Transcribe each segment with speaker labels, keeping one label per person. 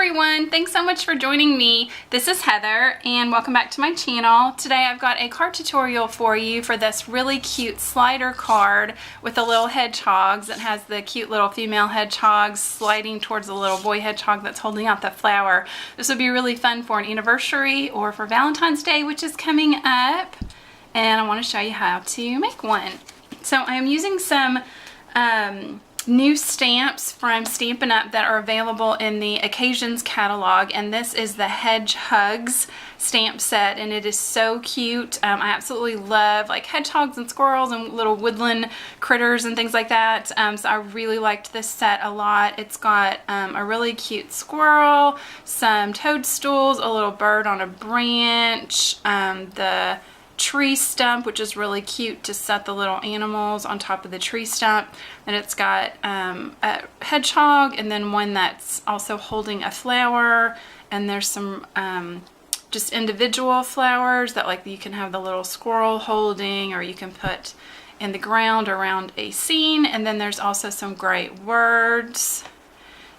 Speaker 1: everyone, thanks so much for joining me. This is Heather and welcome back to my channel. Today I've got a card tutorial for you for this really cute slider card with the little hedgehogs. It has the cute little female hedgehogs sliding towards the little boy hedgehog that's holding out the flower. This would be really fun for an anniversary or for Valentine's Day, which is coming up, and I want to show you how to make one. So I am using some new stamps from Stampin' Up that are available in the Occasions catalog, and this is the Hedgehugs stamp set, and it is so cute. I absolutely love like hedgehogs and squirrels and little woodland critters and things like that, so I really liked this set a lot. It's got a really cute squirrel, some toadstools, a little bird on a branch, the tree stump, which is really cute to set the little animals on top of the tree stump. And it's got a hedgehog and then one that's also holding a flower, and there's some just individual flowers that like you can have the little squirrel holding, or you can put in the ground around a scene. And then there's also some great words,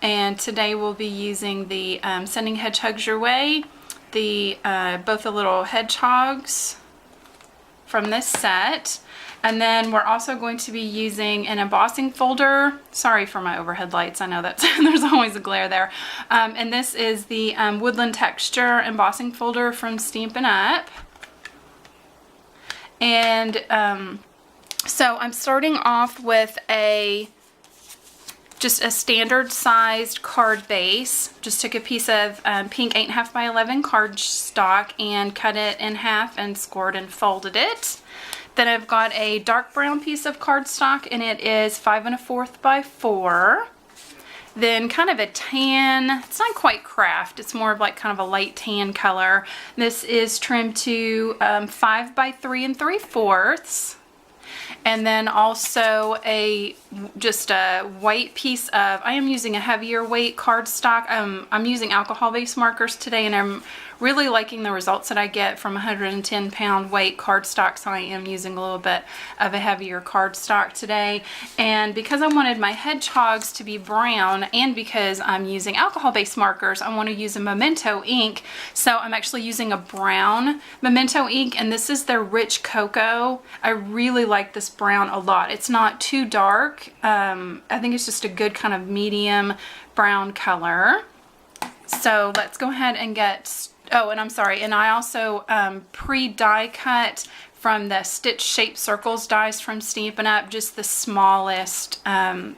Speaker 1: and today we'll be using the Sending Hedgehugs Your Way, the both the little hedgehogs from this set. And then we're also going to be using an embossing folder. Sorry for my overhead lights, I know that there's always a glare there. And this is the Woodland Texture embossing folder from Stampin' Up. And so I'm starting off with just a standard sized card base. Just took a piece of pink 8.5 by 11 cardstock and cut it in half and scored and folded it. Then I've got a dark brown piece of cardstock, and it is 5 1/4 by 4. Then kind of a tan, it's not quite craft, it's more of like kind of a light tan color. This is trimmed to 5 by 3 3/4. And then also just a white piece of, I am using a heavier weight cardstock. I'm using alcohol-based markers today, and I'm really liking the results that I get from 110-pound weight cardstock, so I am using a little bit of a heavier cardstock today. And because I wanted my hedgehogs to be brown, and because I'm using alcohol-based markers, I want to use a Memento ink, so I'm actually using a brown Memento ink, and this is their Rich Cocoa. I really like this brown a lot. It's not too dark. I think it's just a good kind of medium brown color. So let's go ahead and get, oh, and I'm sorry, and I also pre-die cut from the Stitch Shape Circles dies from Stampin' Up, just the smallest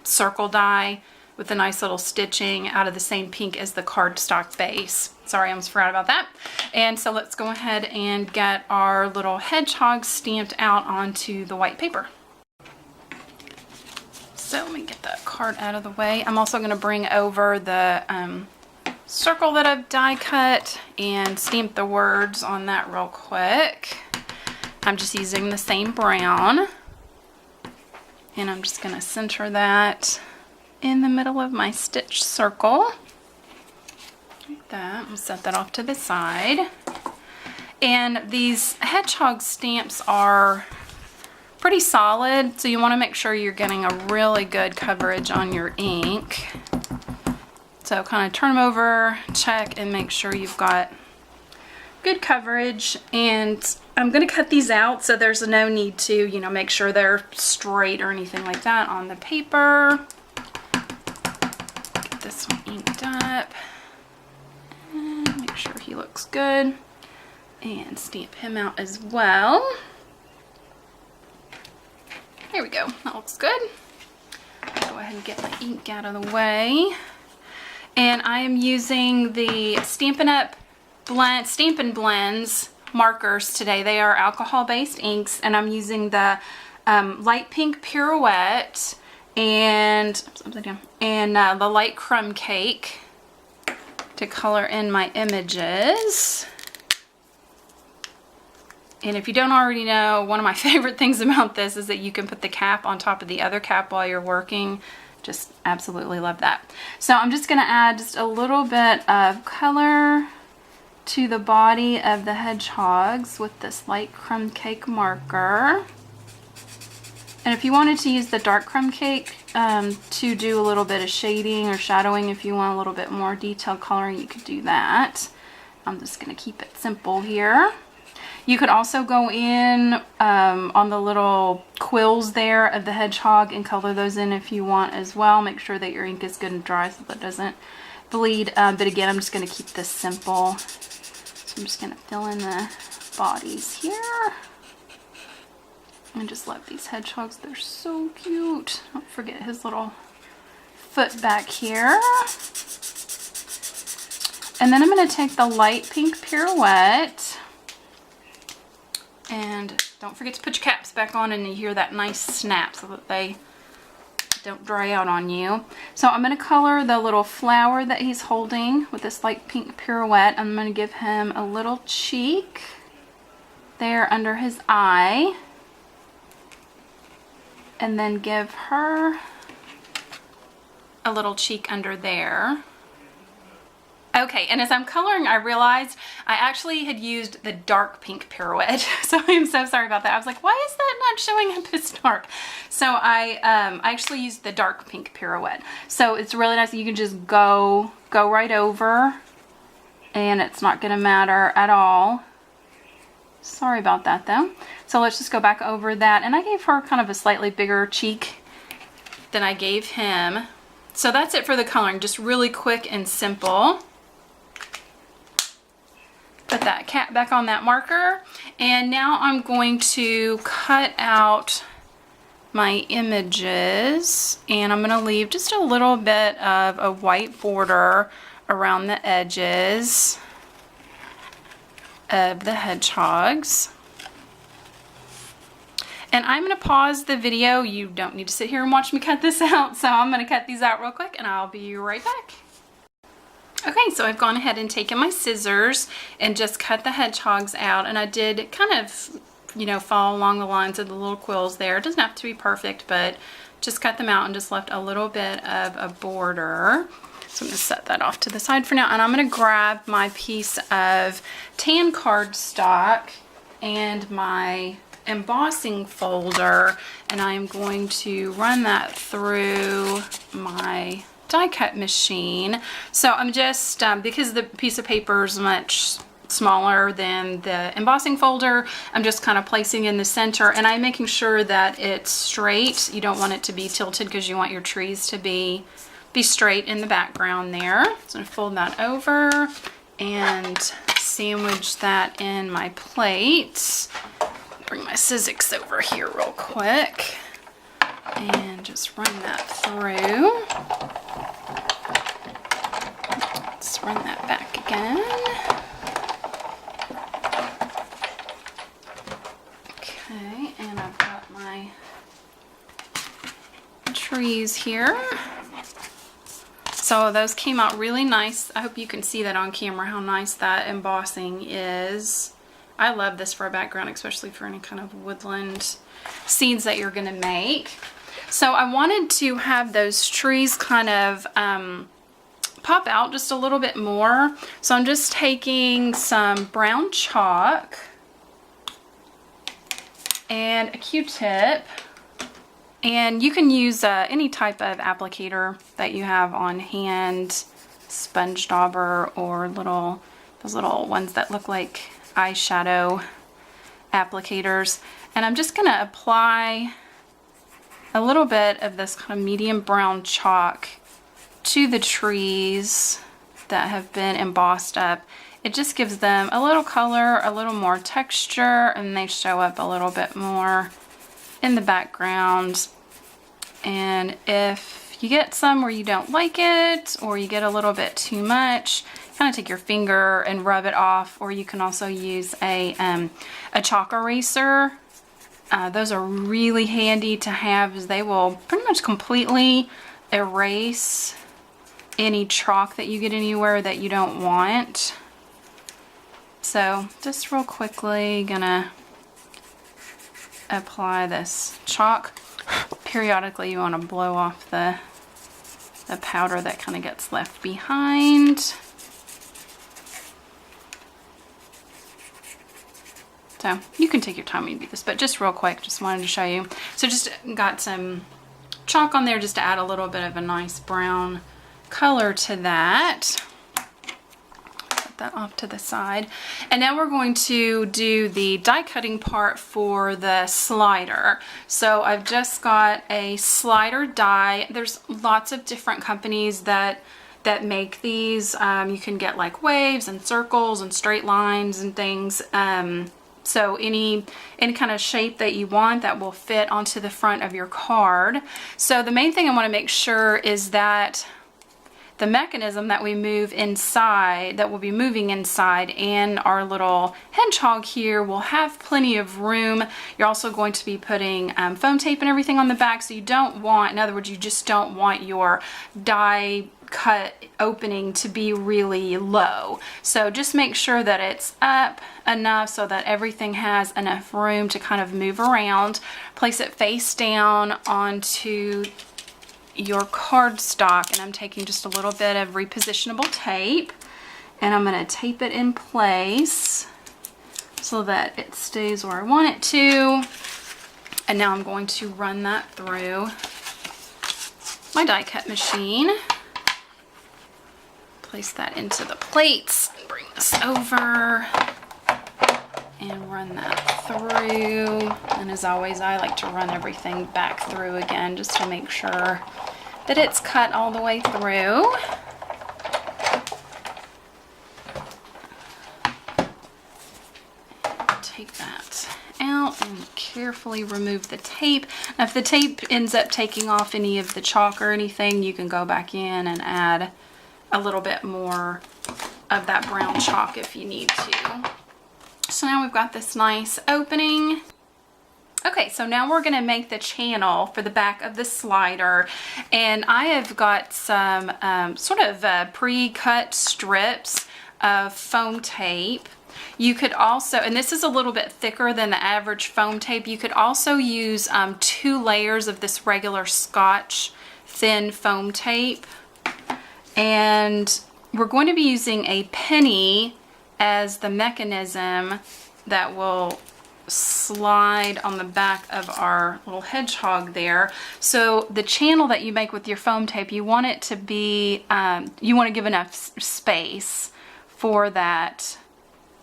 Speaker 1: circle die with a nice little stitching out of the same pink as the cardstock base. Sorry, I almost forgot about that. And so let's go ahead and get our little hedgehog stamped out onto the white paper. So let me get that card out of the way. I'm also going to bring over the circle that I've die cut and stamp the words on that real quick. I'm just using the same brown, and I'm just going to center that in the middle of my stitch circle like that. I'll set that off to the side. And these hedgehog stamps are pretty solid, so you want to make sure you're getting a really good coverage on your ink. So kind of turn them over, check, and make sure you've got good coverage. And I'm going to cut these out, so there's no need to, you know, make sure they're straight or anything like that on the paper. Get this one inked up. And make sure he looks good. And stamp him out as well. There we go, that looks good. I'll go ahead and get my ink out of the way. And I am using the Stampin' Up Stampin' Blends markers today. They are alcohol-based inks, and I'm using the light pink Pirouette and the light crumb cake to color in my images. And if you don't already know, one of my favorite things about this is that you can put the cap on top of the other cap while you're working. Just absolutely love that. So I'm just going to add just a little bit of color to the body of the hedgehogs with this light crumb cake marker. And if you wanted to use the dark crumb cake to do a little bit of shading or shadowing. If you want a little bit more detailed coloring, you could do that. I'm just going to keep it simple here. You could also go in on the little quills there of the hedgehog and color those in if you want as well. Make sure that your ink is good and dry so that it doesn't bleed. But again, I'm just going to keep this simple. So I'm just going to fill in the bodies here. I just love these hedgehogs. They're so cute. Don't forget his little foot back here. And then I'm going to take the light pink pirouette. And don't forget to put your caps back on and you hear that nice snap so that they don't dry out on you. So I'm going to color the little flower that he's holding with this light pink pirouette. I'm going to give him a little cheek there under his eye. And then give her a little cheek under there. Okay, and as I'm coloring, I realized I actually had used the dark pink pirouette. So I'm so sorry about that. I was like, why is that not showing up as dark? So I actually used the dark pink pirouette. So it's really nice that you can just go right over and it's not gonna matter at all. Sorry about that though. So let's just go back over that. And I gave her kind of a slightly bigger cheek than I gave him. So that's it for the coloring, just really quick and simple. Put that cap back on that marker. And now I'm going to cut out my images. And I'm gonna leave just a little bit of a white border around the edges of the hedgehogs. And I'm going to pause the video. You don't need to sit here and watch me cut this out. So I'm going to cut these out real quick and I'll be right back. Okay, so I've gone ahead and taken my scissors and just cut the hedgehogs out. And I did kind of, you know, follow along the lines of the little quills there. It doesn't have to be perfect, but just cut them out and just left a little bit of a border. So I'm going to set that off to the side for now. And I'm going to grab my piece of tan cardstock and my embossing folder, and I'm going to run that through my die cut machine. So I'm just, because the piece of paper is much smaller than the embossing folder, I'm just kind of placing in the center, and I'm making sure that it's straight. You don't want it to be tilted because you want your trees to be straight in the background there. So I'm going to fold that over and sandwich that in my plate. Bring my Sizzix over here real quick and just run that through. Let's run that back again. Okay, and I've got my trees here. So those came out really nice. I hope you can see that on camera, how nice that embossing is. I love this for a background, especially for any kind of woodland scenes that you're going to make. So I wanted to have those trees kind of pop out just a little bit more. So I'm just taking some brown chalk and a Q-tip. And you can use any type of applicator that you have on hand, sponge dauber or those little ones that look like eyeshadow applicators. And I'm just going to apply a little bit of this kind of medium brown chalk to the trees that have been embossed up. It just gives them a little color, a little more texture, and they show up a little bit more in the background. And if you get some where you don't like it, or you get a little bit too much, kind of take your finger and rub it off, or you can also use a chalk eraser. Those are really handy to have, as they will pretty much completely erase any chalk that you get anywhere that you don't want. So just real quickly gonna apply this chalk. Periodically you want to blow off the powder that kind of gets left behind. So you can take your time when you do this, but just real quick, just wanted to show you. So just got some chalk on there just to add a little bit of a nice brown color to that. Put that off to the side. And now we're going to do the die cutting part for the slider. So I've just got a slider die. There's lots of different companies that make these. You can get like waves and circles and straight lines and things. So any kind of shape that you want that will fit onto the front of your card. So the main thing I want to make sure is that the mechanism that we move inside, that we'll be moving inside, and our little hedgehog here will have plenty of room. You're also going to be putting foam tape and everything on the back, so you don't want, in other words, you just don't want your die cut opening to be really low. So just make sure that it's up enough so that everything has enough room to kind of move around. Place it face down onto your cardstock, and I'm taking just a little bit of repositionable tape, and I'm going to tape it in place so that it stays where I want it to. And now I'm going to run that through my die cut machine. Place that into the plates, bring this over and run that through. And as always, I like to run everything back through again just to make sure that it's cut all the way through. Take that out and carefully remove the tape. Now, if the tape ends up taking off any of the chalk or anything, you can go back in and add a little bit more of that brown chalk if you need to. So now we've got this nice opening. Okay, so now we're going to make the channel for the back of the slider, and I have got some sort of pre-cut strips of foam tape. You could also, and this is a little bit thicker than the average foam tape, you could also use 2 layers of this regular Scotch thin foam tape. And we're going to be using a penny as the mechanism that will slide on the back of our little hedgehog there. So the channel that you make with your foam tape, you want it to be, you want to give enough space for that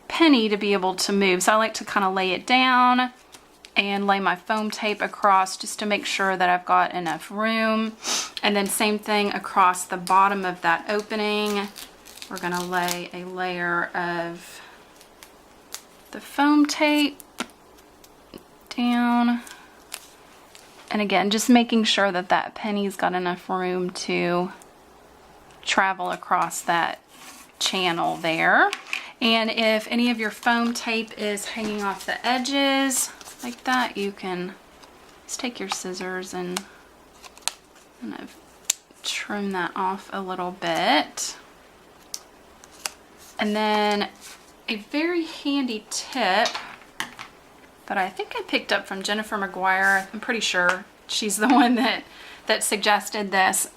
Speaker 1: penny to be able to move. So I like to kind of lay it down and lay my foam tape across just to make sure that I've got enough room. And then same thing across the bottom of that opening. We're going to lay a layer of the foam tape down. And again, just making sure that that penny's got enough room to travel across that channel there. And if any of your foam tape is hanging off the edges like that, you can just take your scissors and kind of trim that off a little bit. And then a very handy tip that I think I picked up from Jennifer McGuire, I'm pretty sure she's the one that suggested this,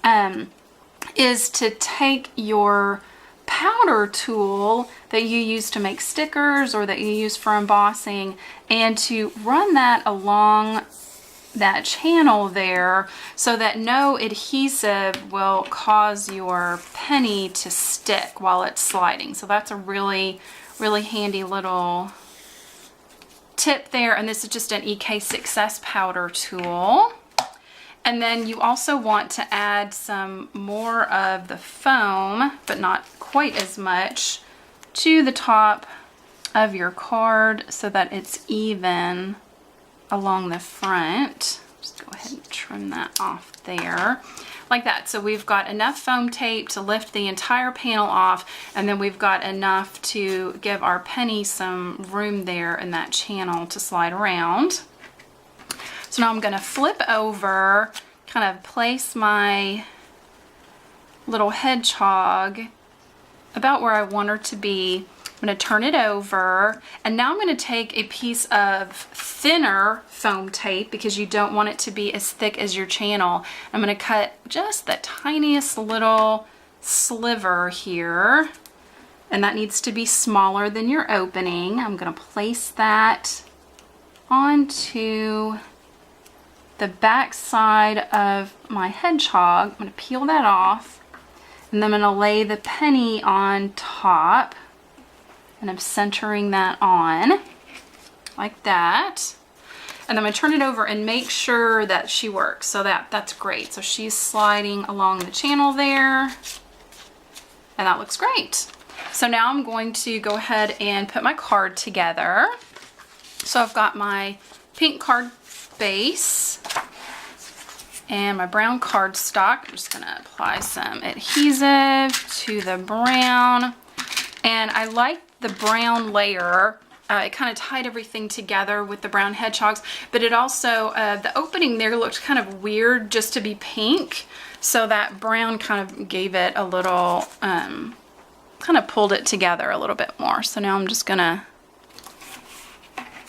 Speaker 1: is to take your powder tool that you use to make stickers or that you use for embossing and to run that along that channel there so that no adhesive will cause your penny to stick while it's sliding. So that's a really handy little tip there, and this is just an EK Success powder tool. And then you also want to add some more of the foam, but not quite as much, to the top of your card so that it's even along the front. Just go ahead and trim that off there like that. So we've got enough foam tape to lift the entire panel off, and then we've got enough to give our penny some room there in that channel to slide around. So now I'm going to flip over, kind of place my little hedgehog about where I want her to be. I'm going to turn it over, and now I'm going to take a piece of thinner foam tape because you don't want it to be as thick as your channel. I'm going to cut just the tiniest little sliver here, and that needs to be smaller than your opening. I'm going to place that onto the back side of my hedgehog. I'm going to peel that off, and then I'm going to lay the penny on top, and I'm centering that on like that. And I'm going to turn it over and make sure that she works. So that's great. So she's sliding along the channel there, and that looks great. So now I'm going to go ahead and put my card together. So I've got my pink card base and my brown cardstock. I'm just going to apply some adhesive to the brown. And I like the brown layer. It kind of tied everything together with the brown hedgehogs, but it also, the opening there looked kind of weird just to be pink. So that brown kind of gave it a little, kind of pulled it together a little bit more. So now I'm just gonna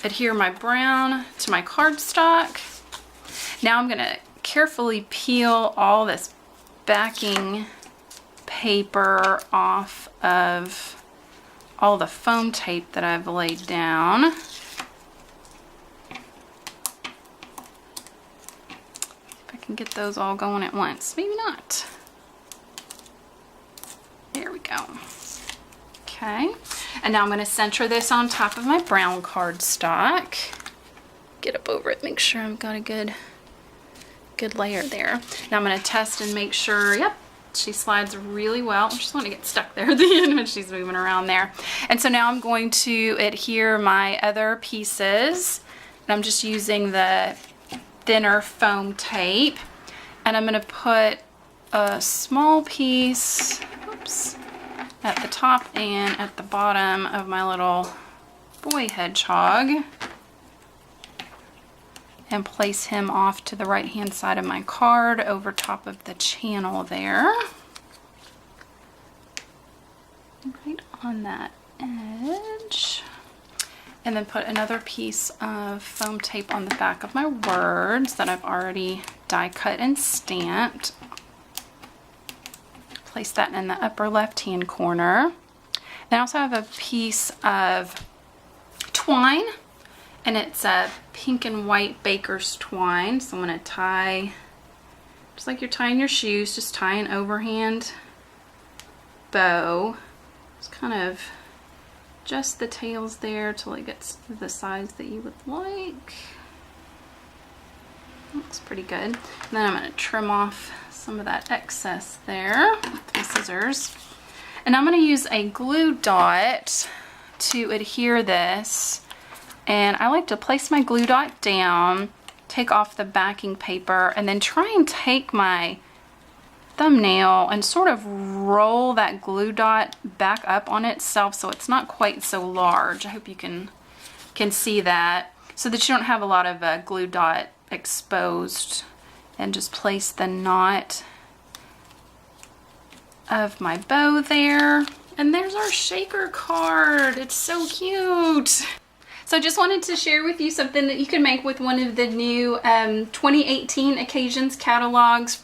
Speaker 1: adhere my brown to my cardstock. Now I'm gonna carefully peel all this backing paper off of all the foam tape that I've laid down. If I can get those all going at once. Maybe not. There we go. Okay, and now I'm going to center this on top of my brown cardstock. Get up over it, make sure I've got a good layer there. Now I'm going to test and make sure, yep, she slides really well. I just want to get stuck there at the end when she's moving around there. And so now I'm going to adhere my other pieces. And I'm just using the thinner foam tape. And I'm going to put a small piece, oops, at the top and at the bottom of my little boy hedgehog. And place him off to the right hand side of my card over top of the channel there. Right on that edge. And then put another piece of foam tape on the back of my words that I've already die cut and stamped. Place that in the upper left hand corner. Then I also have a piece of twine. And it's a pink and white baker's twine. So I'm going to tie, just like you're tying your shoes, just tie an overhand bow. Just kind of adjust the tails there till it gets to the size that you would like. Looks pretty good. And then I'm going to trim off some of that excess there with my scissors. And I'm going to use a glue dot to adhere this. And I like to place my glue dot down, take off the backing paper, and then try and take my thumbnail and sort of roll that glue dot back up on itself so it's not quite so large. I hope you can see that, so that you don't have a lot of glue dot exposed. And just place the knot of my bow there. And there's our shaker card. It's so cute. So just wanted to share with you something that you can make with one of the new 2018 Occasions catalogs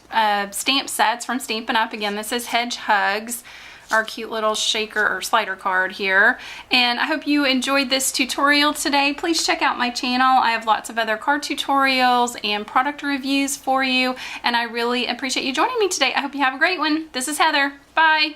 Speaker 1: stamp sets from Stampin' Up. Again, this is Hedgehugs, our cute little shaker or slider card here. And I hope you enjoyed this tutorial today. Please check out my channel. I have lots of other card tutorials and product reviews for you. And I really appreciate you joining me today. I hope you have a great one. This is Heather. Bye.